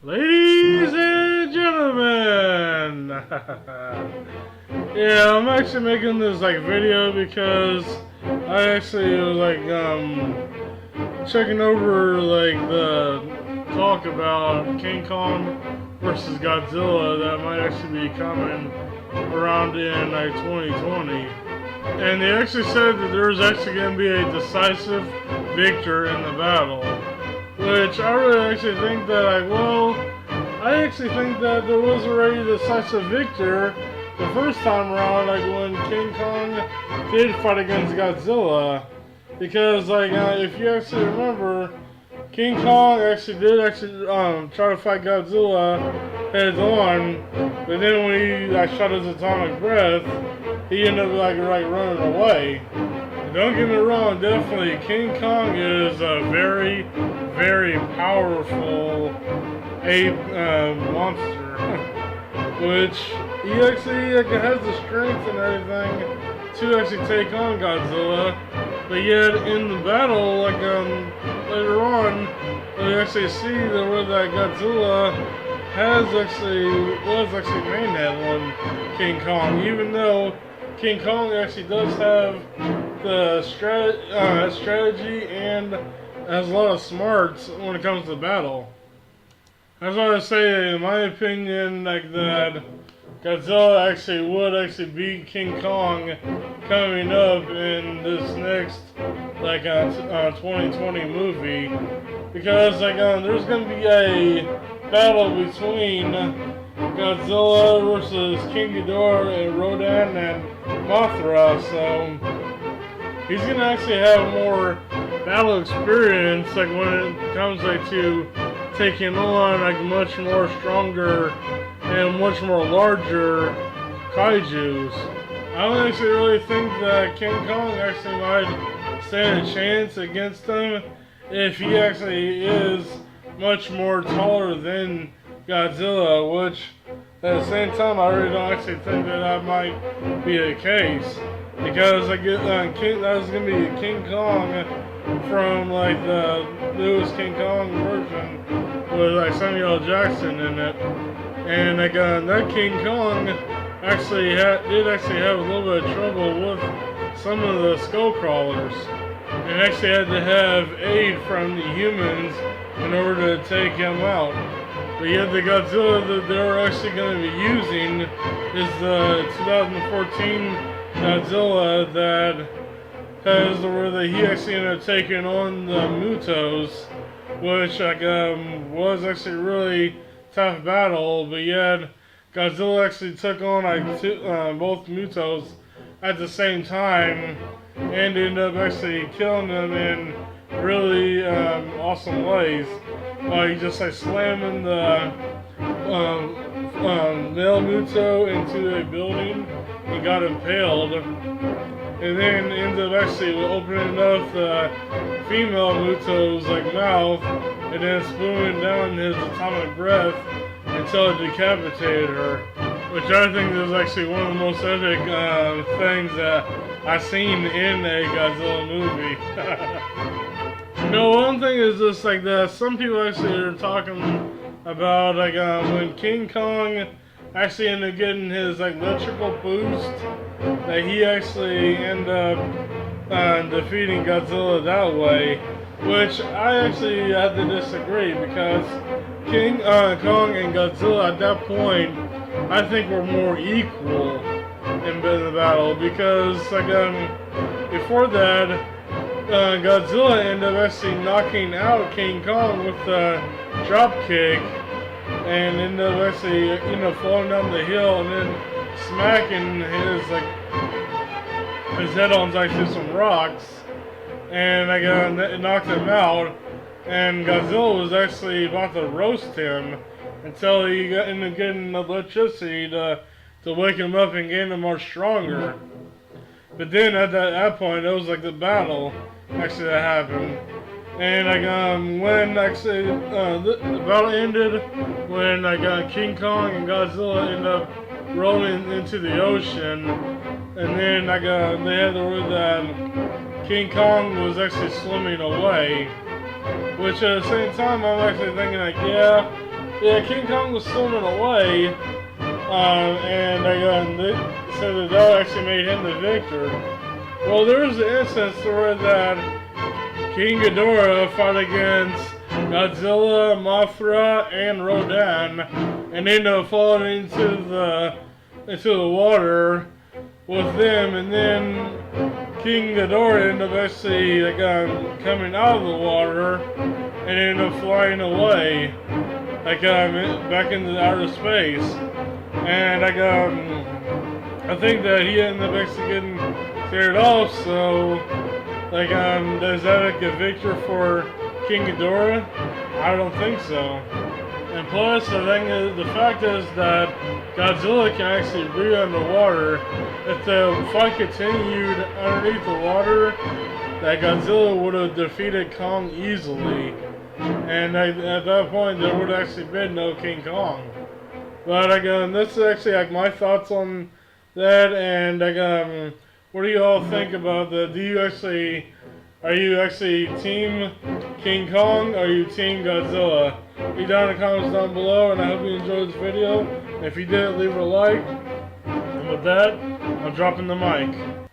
Ladies and gentlemen, yeah, I'm actually making this video because I actually was checking over the talk about King Kong versus Godzilla that might actually be coming around in 2020, and they actually said that there's actually going to be a decisive victor in the battle. Which I really actually think that, I actually think that there was already a decisive victor the first time around, when King Kong did fight against Godzilla. Because, if you actually remember, King Kong actually did try to fight Godzilla heads on, but then when he shot his atomic breath, he ended up running away. Don't get me wrong, definitely King Kong is a very, very powerful ape monster, which he actually has the strength and everything to actually take on Godzilla. But yet in the battle, later on, we actually see that Godzilla was actually mainhead on King Kong, even though King Kong actually does have the strategy and has a lot of smarts when it comes to battle. That's why I say, in my opinion, that Godzilla would beat King Kong coming up in this next 2020 movie, because there's gonna be a battle between Godzilla versus King Ghidorah and Rodan and Mothra, so he's gonna actually have more battle experience when it comes to taking on much more stronger and much more larger kaijus. I don't actually really think that King Kong actually might stand a chance against him if he actually is much more taller than Godzilla, which at the same time I really don't actually think that might be the case, because that was gonna be King Kong from the newest King Kong version with Samuel L. Jackson in it, and that King Kong did have a little bit of trouble with some of the skull crawlers, and actually had to have aid from the humans in order to take him out. But yet the Godzilla that they're actually going to be using is the 2014 Godzilla that where he actually ended up taking on the Mutos, which was actually a really tough battle. But yet Godzilla actually took on both Mutos at the same time and ended up actually killing them in really awesome ways. By just slamming the male Muto into a building and got impaled, and then ended up actually opening up the female Muto's mouth and then spewing down his atomic breath until it decapitated her, which I think is actually one of the most epic things that I've seen in a Godzilla movie. One thing is just that some people actually are talking about when King Kong actually ended up getting his electrical boost, that he actually ended up defeating Godzilla that way, which I actually have to disagree, because King Kong and Godzilla at that point I think were more equal in the battle, because before that Godzilla ended up actually knocking out King Kong with a drop kick, and ended up actually falling down the hill and then smacking his head on some rocks, and it knocked him out. And Godzilla was actually about to roast him until he ended up getting electricity to wake him up and get him more stronger. But then at that point, it was the battle actually that happened, and when actually the battle ended, when King Kong and Godzilla ended up rolling into the ocean, and then they had the word that King Kong was actually swimming away, which at the same time I'm actually thinking yeah, yeah, King Kong was swimming away, and they said that that actually made him the victor. Well, there was an instance where that King Ghidorah fought against Godzilla, Mothra, and Rodan, and ended up falling into the water with them, and then King Ghidorah ended up actually coming out of the water and ended up flying away, back into outer space, and I think that he ended up actually getting scared off. So is that like a victory for King Ghidorah? I don't think so. And plus, the fact is that Godzilla can actually breathe underwater. If the fight continued underneath the water, that Godzilla would have defeated Kong easily. And at that point, there would have actually been no King Kong. But again, this is actually like my thoughts on that. And what do you all think about that? Are you actually Team King Kong, or are you Team Godzilla? Leave down in the comments down below, and I hope you enjoyed this video. If you did, leave a like. And with that, I'm dropping the mic.